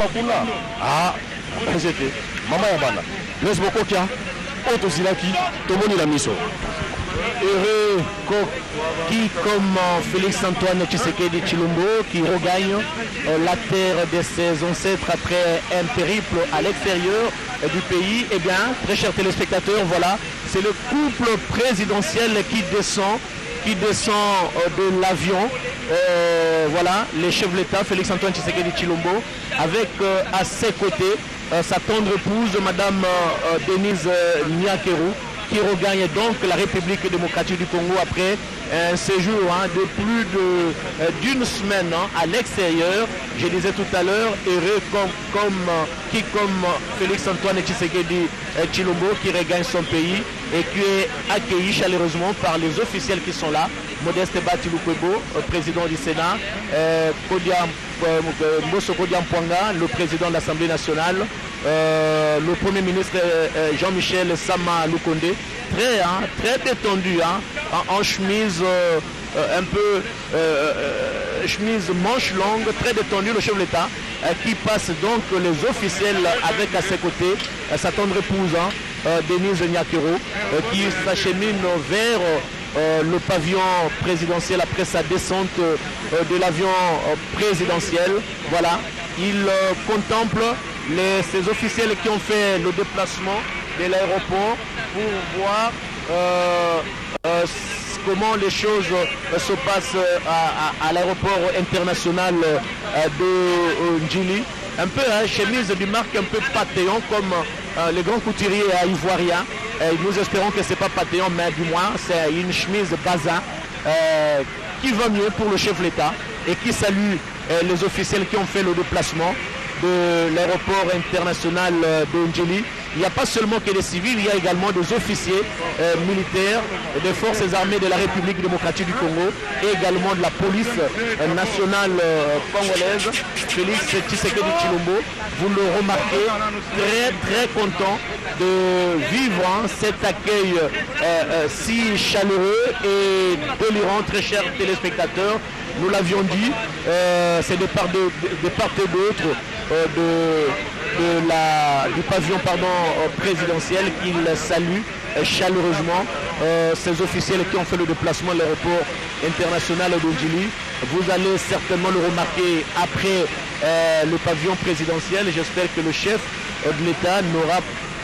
makula. Ah, c'était maman Yabana. Laisse beaucoup qui a. Autosilaki, Tomoni la mission. Heureux qui, comme Félix-Antoine Tshisekedi Tshilombo, qui regagne la terre de ses ancêtres après un périple à l'extérieur du pays. Eh bien, très chers téléspectateurs, voilà, c'est le couple présidentiel qui descend de l'avion. Voilà, les chefs de l'État, Félix-Antoine Tshisekedi Tshilombo, avec à ses côtés sa tendre épouse, Madame Denise Nyakeru, qui regagne donc la République démocratique du Congo après un séjour de plus d'une semaine à l'extérieur. Je disais tout à l'heure, heureux comme Félix-Antoine Tshisekedi Tshilombo, qui regagne son pays et qui est accueilli chaleureusement par les officiels qui sont là. Modeste Batiloukwebo, président du Sénat, Mbosso Kodiampwanga, le président de l'Assemblée nationale, le Premier ministre Jean-Michel Sama Lukonde, très détendu, en chemise un peu chemise manche longue, très détendu, le chef de l'État, qui passe donc les officiels avec à ses côtés sa tendre épouse, Denise Nyakero, qui s'achemine vers le pavillon présidentiel après sa descente de l'avion présidentiel. Voilà, il contemple ces officiels qui ont fait le déplacement de l'aéroport pour voir comment les choses se passent à l'aéroport international de Ndjili. Un peu chemise du marque un peu Pathéon comme les grands couturiers ivoiriens. Nous espérons que ce n'est pas Pathéon, mais du moins c'est une chemise Baza qui va mieux pour le chef de l'État et qui salue les officiels qui ont fait le déplacement de l'aéroport international de Ndjili. Il n'y a pas seulement que des civils, il y a également des officiers militaires des forces armées de la République démocratique du Congo et également de la police nationale congolaise. Félix Tshisekedi Tshilombo, vous le remarquez, très content de vivre cet accueil si chaleureux et délirant, très chers téléspectateurs. Nous l'avions dit, c'est de part et d'autre du pavillon présidentiel qu'il salue chaleureusement ces officiels qui ont fait le déplacement à l'aéroport international de Ndjili. Vous allez certainement le remarquer après le pavillon présidentiel. J'espère que le chef de l'État n'aura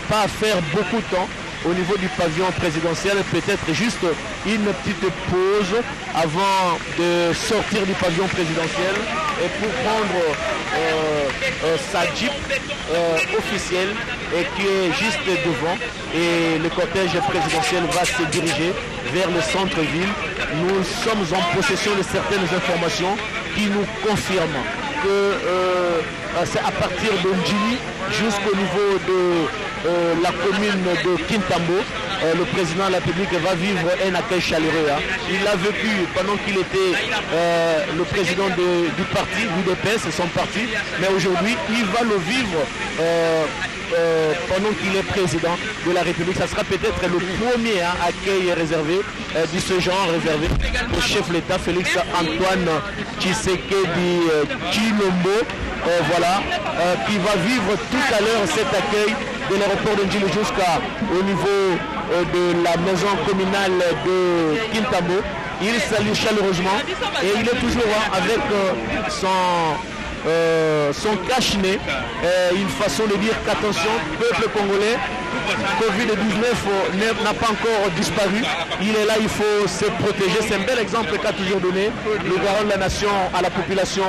pas à faire beaucoup de temps au niveau du pavillon présidentiel, peut-être juste une petite pause avant de sortir du pavillon présidentiel et pour prendre sa Jeep officielle et qui est juste devant, et le cortège présidentiel va se diriger vers le centre-ville. Nous sommes en possession de certaines informations qui nous confirment que c'est à partir de Ndjili jusqu'au niveau de la commune de Kintambo, le président de la République va vivre un accueil chaleureux. Il l'a vécu pendant qu'il était le président du parti, l'UDPS, c'est son parti, mais aujourd'hui il va le vivre pendant qu'il est président de la République. Ça sera peut-être le premier accueil réservé de ce genre, réservé au chef de l'État Félix Antoine Tshisekedi Tshilombo, voilà, qui va vivre tout à l'heure cet accueil de l'aéroport de Ndjili jusqu'au niveau de la maison communale de Kintambo. Il salue chaleureusement et il est toujours avec son cache-nez, une façon de dire qu'attention, peuple congolais, Covid-19 n'a pas encore disparu. Il est là, il faut se protéger. C'est un bel exemple qu'a toujours donné le garant de la nation à la population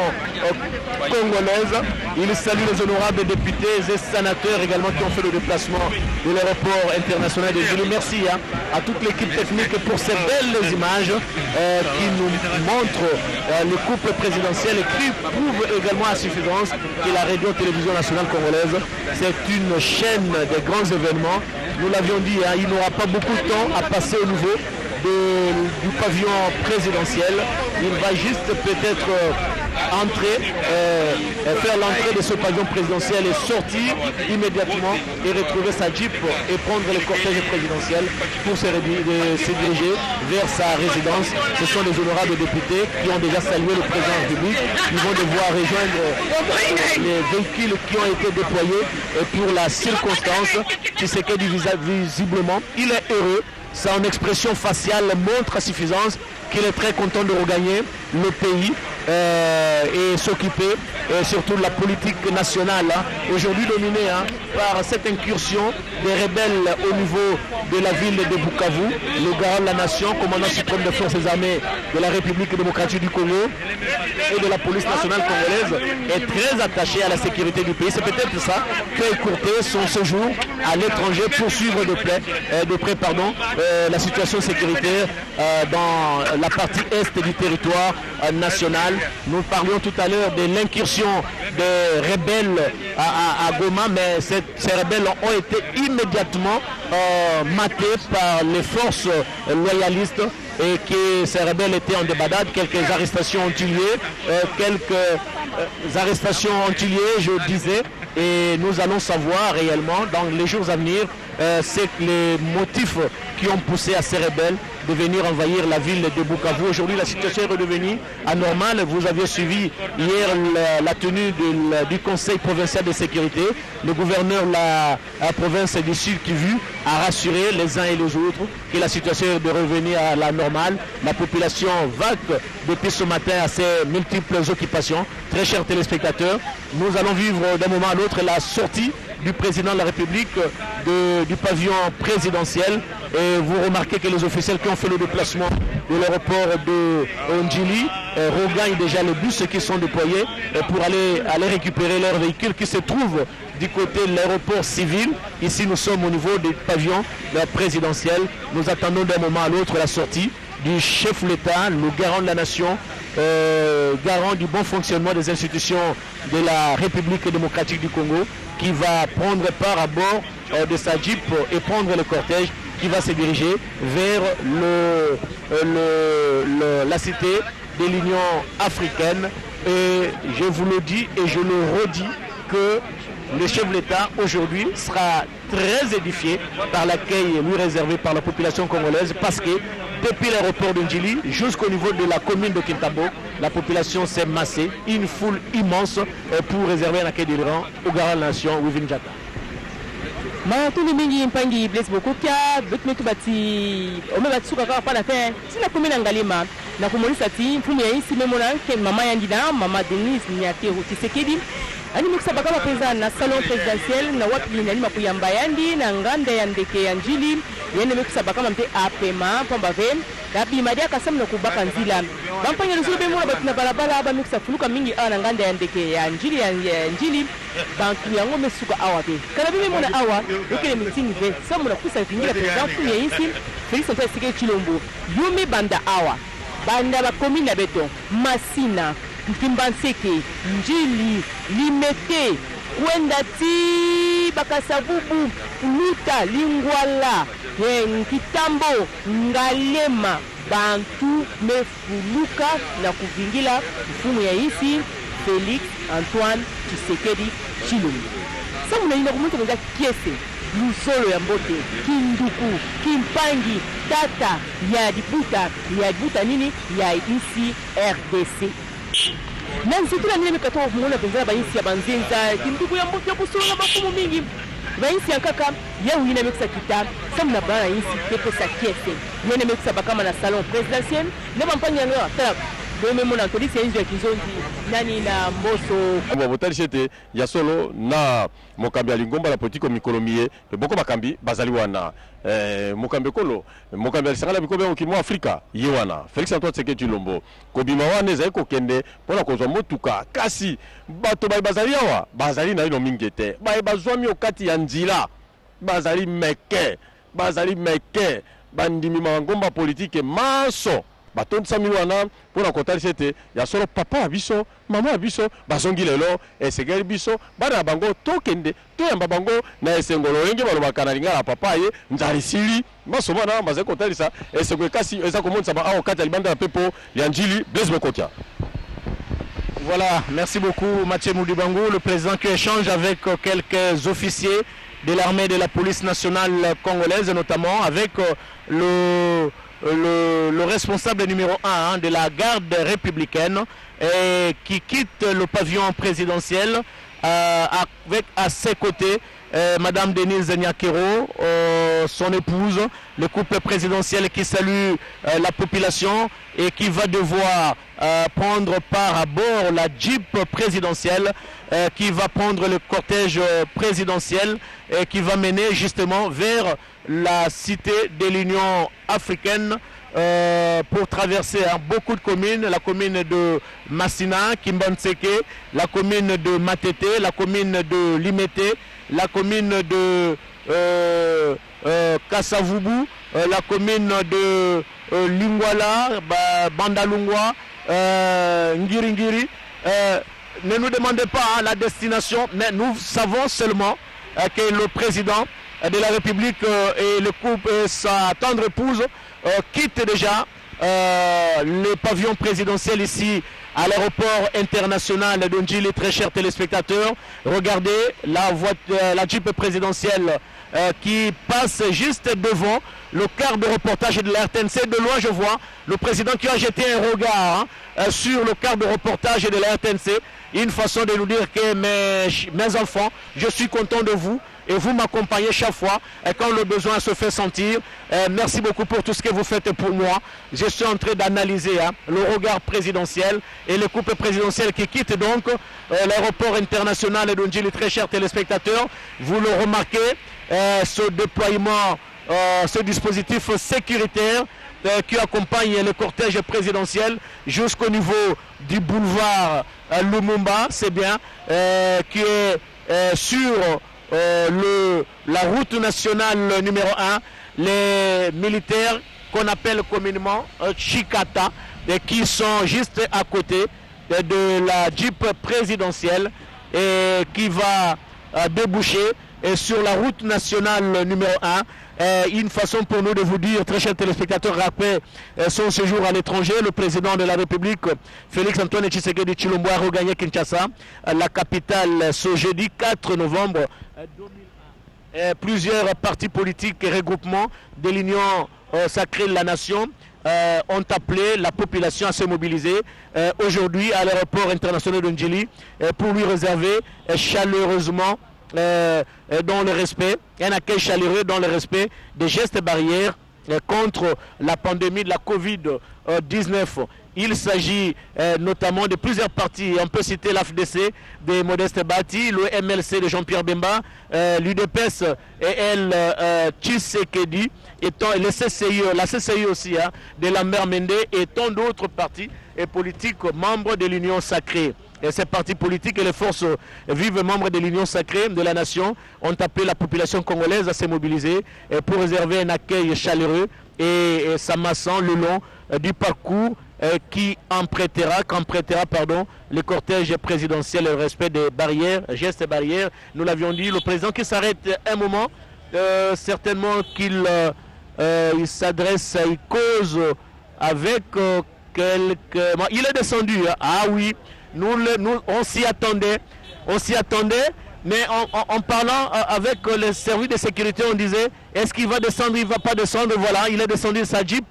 congolaise. Il salue les honorables députés et sénateurs également qui ont fait le déplacement de l'aéroport international de Ndjili. Merci à toute l'équipe technique pour ces belles images qui nous montrent le couple présidentiel et qui prouvent également à suffisance que la radio-télévision nationale congolaise, c'est une chaîne des grands événements. Nous l'avions dit, il n'aura pas beaucoup de temps à passer au niveau du pavillon présidentiel. Il va juste peut-être faire l'entrée de ce pavillon présidentiel et sortir immédiatement et retrouver sa jeep et prendre le cortège présidentiel pour se diriger vers sa résidence. Ce sont les honorables députés qui ont déjà salué le président de la République. Ils vont devoir rejoindre les véhicules qui ont été déployés pour la circonstance. Tshisekedi visiblement, il est heureux. Son expression faciale montre à suffisance qu'il est très content de regagner le pays et s'occuper surtout de la politique nationale, aujourd'hui dominée par cette incursion des rebelles au niveau de la ville de Bukavu. Le garant de la nation, commandant suprême des forces armées de la République démocratique du Congo et de la police nationale congolaise est très attaché à la sécurité du pays. C'est peut-être ça qui a écourté son séjour à l'étranger pour suivre de près la situation sécuritaire dans la partie est du territoire national. Nous parlions tout à l'heure de l'incursion des rebelles à Goma, mais ces rebelles ont été immédiatement matés par les forces loyalistes et que ces rebelles étaient en débandade. Quelques arrestations ont eu lieu, je disais, et nous allons savoir réellement dans les jours à venir c'est les motifs qui ont poussé à ces rebelles de venir envahir la ville de Bukavu. Aujourd'hui, la situation est redevenue anormale. Vous aviez suivi hier la tenue du Conseil provincial de sécurité. Le gouverneur de la province du Sud Kivu a rassuré les uns et les autres que la situation est de revenir à la normale. La population vague depuis ce matin à ses multiples occupations. Très chers téléspectateurs, nous allons vivre d'un moment à l'autre la sortie du président de la République du pavillon présidentiel. Et vous remarquez que les officiels qui ont fait le déplacement de l'aéroport de Njili regagnent déjà les bus qui sont déployés pour aller récupérer leurs véhicules qui se trouvent du côté de l'aéroport civil. Ici, nous sommes au niveau du pavillon présidentiel. Nous attendons d'un moment à l'autre la sortie du chef de l'État, le garant de la nation, garant du bon fonctionnement des institutions de la République démocratique du Congo, qui va prendre part à bord de sa jeep et prendre le cortège qui va se diriger vers la cité de l'Union africaine. Et je vous le dis et je le redis que le chef de l'État aujourd'hui sera très édifié par l'accueil lui réservé par la population congolaise, parce que depuis l'aéroport de Njili jusqu'au niveau de la commune de Kintabo, la population s'est massée, une foule immense pour réserver un accueil de rang au garant de la nation, Wivin Jata. Matuni mingi mpangi Blaise Bokokia betumetu bati ome batsuka kaka pana te sina kumina ngalima na kumulisa ti mfumu ya isi memona ke mama yandina mama Denise Nyakero Tshisekedi ani mukisa bakama peza na salon présidentiel na wapi ni makuyamba yandi na nganda ya ndeke ya Njili yene mukisa bakama mpe apema pamba ve kabi madia kasam na kubaka nzila bampanya nzulu be mona batina balabala ba mukisa fuluka mingi ana nganda ya ndeke ya Njili bantu yango mesuka awa be kana bi mona awa okele meeting ve samuna kusa vingira president fu yeisi Félix Antoine Tshisekedi Tshilombo yumi banda awa banda ba commune beton Masina Mtimbanseke Njili Limete kwenda ti Bakasavubu Luta Lingwala Kitambo Ngalema bantu mefuluka na kuvingila mfumu ya isi Félix Antoine Tshisekedi Tshilombo. Samuna ina kumuntu mwenza kiese Lusolo ya Mbote, Kinduku, Kimpangi, Tata, ya Dibuta nini ya isi RDC. Nanzitula nile mikato kumuna penzala bainsi ya Banzenza, Kinduku ya Mbote ya Busolo bakumu mingi. Bainsi ya kaka, ya uina mekisa kita, samuna bana insi kepesa kiese. Yene mekisa bakama na salon présidentiel, nema mpangi ya ngewa, tala. Deme mona polisi ya Kinzondi nani na Mboso botali chete ya solo na mokambi alingomba la politiko mikolomiye boko bakambi bazali wana mokambi kolo mokambi alisangala bikobe okimo Afrika ye wana Félix Antoine Tshisekedi Tshilombo kobima wana ezali kokende pona kozwa motuka kasi bato bazali awa bazali na ino mingete bazwami okati ya nzila bazali meke bandimi mangomba politike maso batondisa milwana pona kotali sete ya solo papa abiso mama abiso bazongi lelo esegeli biso bana bango tokende toyamba bango na esengolo lenge balobaka na lingala papa ye nzali sili masomana maze kotalisa esengwe kasi eza komonisa ba awo kati ya libanda ya pepo ya Njili Blaise Bokokia. Voilà, merci beaucoup Mathieu Moudibangou, le président qui échange avec quelques officiers de l'armée et de la police nationale congolaise, notamment avec le responsable numéro 1 de la garde républicaine qui quitte le pavillon présidentiel avec à ses côtés Madame Denise Nyakero, son épouse, le couple présidentiel qui salue la population et qui va devoir prendre part à bord la Jeep présidentielle qui va prendre le cortège présidentiel et qui va mener justement vers la cité de l'Union africaine pour traverser beaucoup de communes, la commune de Massina, Kimbanseke, la commune de Matete, la commune de Limete, la commune de Kassavubu, la commune de Lingwala, Bandalungwa, Ngiri. Ne nous demandez pas la destination, mais nous savons seulement que le président de la République et le couple et sa tendre épouse quittent déjà le pavillon présidentiel ici à l'aéroport international de Ndjili. Très chers téléspectateurs, regardez la Jeep présidentielle qui passe juste devant le quart de reportage de la RTNC. De loin, je vois le président qui a jeté un regard sur le quart de reportage de la RTNC. Une façon de nous dire que mes enfants, je suis content de vous et vous m'accompagnez chaque fois quand le besoin se fait sentir. Merci beaucoup pour tout ce que vous faites pour moi. Je suis en train d'analyser le regard présidentiel et le couple présidentiel qui quitte donc l'aéroport international de Ndjili. Très chers téléspectateurs, vous le remarquez, ce déploiement, ce dispositif sécuritaire qui accompagne le cortège présidentiel jusqu'au niveau du boulevard Lumumba, c'est bien, qui est sur la route nationale numéro 1, les militaires qu'on appelle communément Chikata, qui sont juste à côté de la Jeep présidentielle et qui va déboucher sur la route nationale numéro 1. Une façon pour nous de vous dire, très chers téléspectateurs, après son séjour à l'étranger, le président de la République, Félix Antoine Tshisekedi Tshilombo, a regagné Kinshasa, la capitale, ce jeudi 4 novembre 2001. Plusieurs partis politiques et regroupements de l'Union sacrée de la Nation ont appelé la population à se mobiliser aujourd'hui à l'aéroport international de Ndjili pour lui réserver chaleureusement dans le respect, un accueil chaleureux dans le respect des gestes barrières contre la pandémie de la Covid-19. Il s'agit notamment de plusieurs partis. On peut citer l'AFDC de Modeste Bati, le MLC de Jean-Pierre Bemba, l'UDPS et elle Tshisekedi, et le CCI, la CCI aussi de Lambert Mende et tant d'autres partis et politiques membres de l'Union sacrée. Et ces partis politiques et les forces vives membres de l'Union sacrée de la nation ont appelé la population congolaise à se mobiliser pour réserver un accueil chaleureux et s'amassant le long du parcours qu'en prêtera le cortège présidentiel et le respect des barrières, gestes barrières. Nous l'avions dit, le président qui s'arrête un moment, certainement qu'il s'adresse, il cause avec quelques... Il est descendu, ah oui. Nous, on s'y attendait, mais en parlant avec les services de sécurité, on disait, est-ce qu'il va descendre, il ne va pas descendre, voilà, il est descendu de sa Jeep,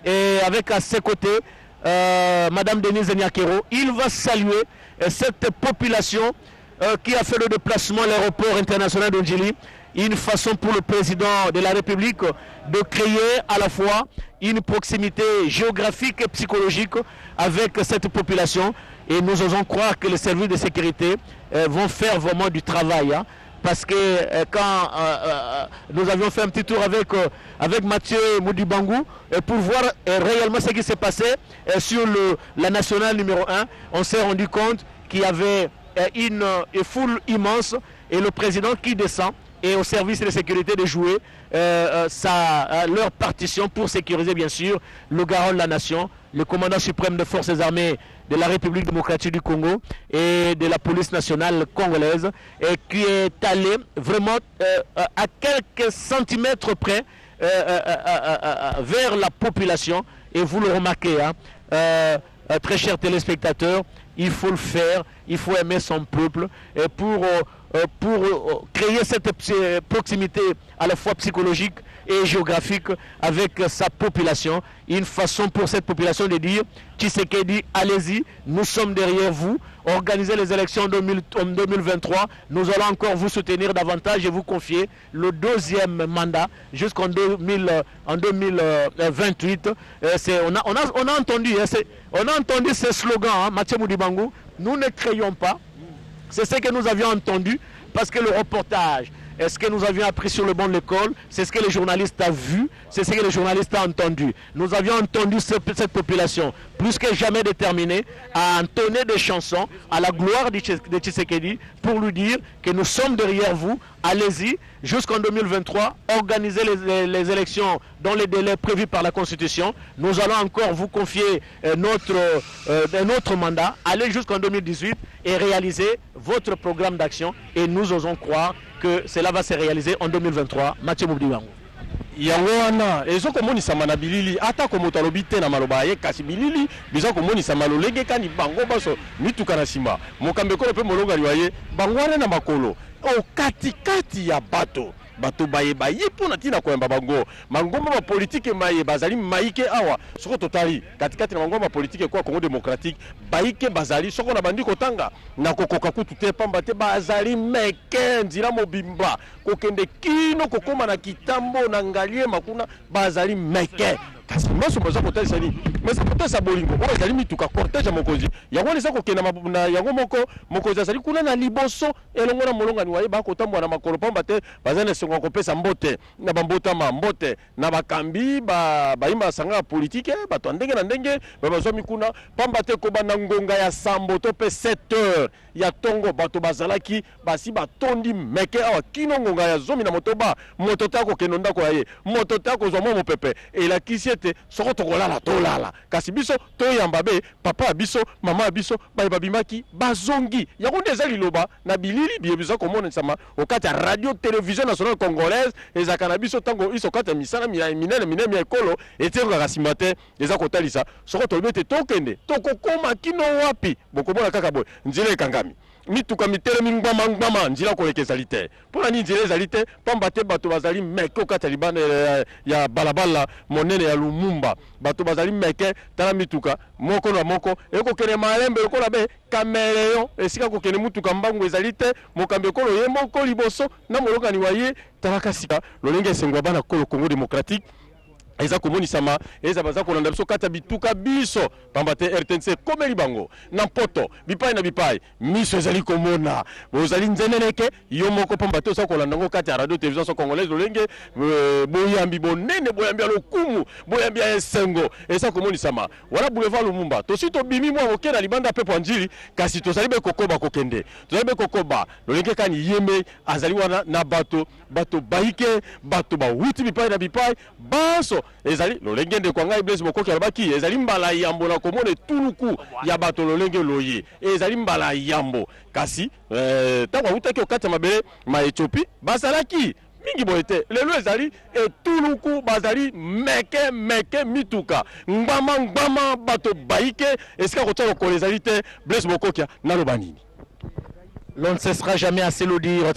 et avec à ses côtés, Madame Denise Nyakero, il va saluer cette population qui a fait le déplacement à l'aéroport international de Ndjili, une façon pour le président de la République de créer à la fois une proximité géographique et psychologique avec cette population. Et nous osons croire que les services de sécurité vont faire vraiment du travail. Parce que quand nous avions fait un petit tour avec Mathieu Moudibangou pour voir réellement ce qui s'est passé sur la nationale numéro 1, on s'est rendu compte qu'il y avait une foule immense et le président qui descend et au service de sécurité de jouer leur partition pour sécuriser bien sûr le garant de la nation, le commandant suprême des forces armées de la République démocratique du Congo et de la police nationale congolaise, et qui est allé vraiment à quelques centimètres près vers la population. Et vous le remarquez, très chers téléspectateurs, il faut le faire, il faut aimer son peuple et pour créer cette proximité à la fois psychologique et géographique avec sa population. Une façon pour cette population de dire Tshisekedi, allez-y, nous sommes derrière vous, organisez les élections en 2023, nous allons encore vous soutenir davantage et vous confier le deuxième mandat jusqu'en 2028. On a entendu ce slogan, hein, Mathieu Moudibango, nous ne crayons pas. C'est ce que nous avions entendu parce que le reportage, est-ce que nous avions appris sur le banc de l'école? C'est ce que les journalistes ont vu, c'est ce que les journalistes ont entendu. Nous avions entendu cette population plus que jamais déterminée à entonner des chansons à la gloire de Tshisekedi pour lui dire que nous sommes derrière vous, allez-y, jusqu'en 2023, organisez les élections dans les délais prévus par la Constitution. Nous allons encore vous confier notre mandat, allez jusqu'en 2018 et réaliser votre programme d'action et nous osons croire que cela va se réaliser en 2023. Mathieu Moudibango. yango wana ezokomonisama na bilili ata komoto alobi te na maloba ye kasi bilili biza komonisama lolenge kani bango baso mituka na nsima mokambe ekolo mpe molongali wa ye bango wana na makolo okatikati ya bato bayeba ye mpo na ntina koyamba bango mangomba bapolitike maye bazali maike awa soko totali katikati na mangomba bapolitike kwa Congo démocratique baike bazali soko na bandi kotanga na kokoka kutu te pamba te bazali meke nzira mobimba kokende kino kokoma na kitambo na ngalie makuna bazali meke kasi maso baza kotalisa nini mais kotesa bolingo oyo ezali mituka cortège ya mokonzi yango eza kokenda na yango moko mokonzi azali kuna na liboso elongo na molongani wa ye bakotambwa na makolo pamba te baza na esengo kopesa mbote na bambotama mbote na bakambi bayimba sanga ya politike bato ndenge na ndenge bazwa mikuna pamba te kobanda ngonga ya sambo to pe 7 heures ya tongo bato bazalaki basi batondi meke awa kino ngonga ya zomi na motoba moto ta kokendo ndako ya ye moto ta kozwa mo mopepe elakisi ete soko tokolala tolala kasi biso toyamba be papa biso mama biso babimaki bazongi yango nde eza liloba na bilili biyebiza komona nsama okati ya radio télévision nationale congolaise ezaka na biso tango iso kati ya misala minene ya ekolo etengaka nsima te eza kotalisa soko tolobi ete tokende tokokoma kino wapi bokomona kaka boye nzela ekangami mituka mitelemi ngwama nzila koleka ezali te mpona nini nzela ezali te pamba te bato bazali meke okati ya libanda ya balabala monene ya Lumumba bato bazali meke tala mituka moko na moko ekokende malembe lokola be kameleon esika kokende mutuka mbangu ezali te mokambi ekolo ye moko liboso na molokani wa ye talaka sika lolenge esengwa bana kolo Congo démocratique eza komonisama eza baza kolanda biso kata bituka biso pamba te RTNC komeli bango na poto bipai na bipai miso ezali komona bozali nzeneneke yo moko pamba te oza kolanda ngo kata ya radio télévision congolaise lolenge boyambi bonene boyambi ya lokumu boyambi ya esengo eza komonisama wala boulevard Lumumba tosi tobimi mwa moke na libanda pepo ya njili kasi tozali be kokoba kokende tozali be kokoba lolenge kani yeme azali wana na bato baike bato bawuti bipai na bipai baso ezali lolenge nde kwa ngai Blaise Bokoki alobaki ezali mbala yambo na komone tuluku ya bato lolenge loye ezali mbala yambo kasi tango utaki okata mabele ma Ethiopie basalaki mingi boye te lelo ezali etuluku bazali meke mituka ngwama bato baike esika kotia lokolo ezali te Blaise Bokoki naloba nini. L'on ne cessera jamais assez le dire.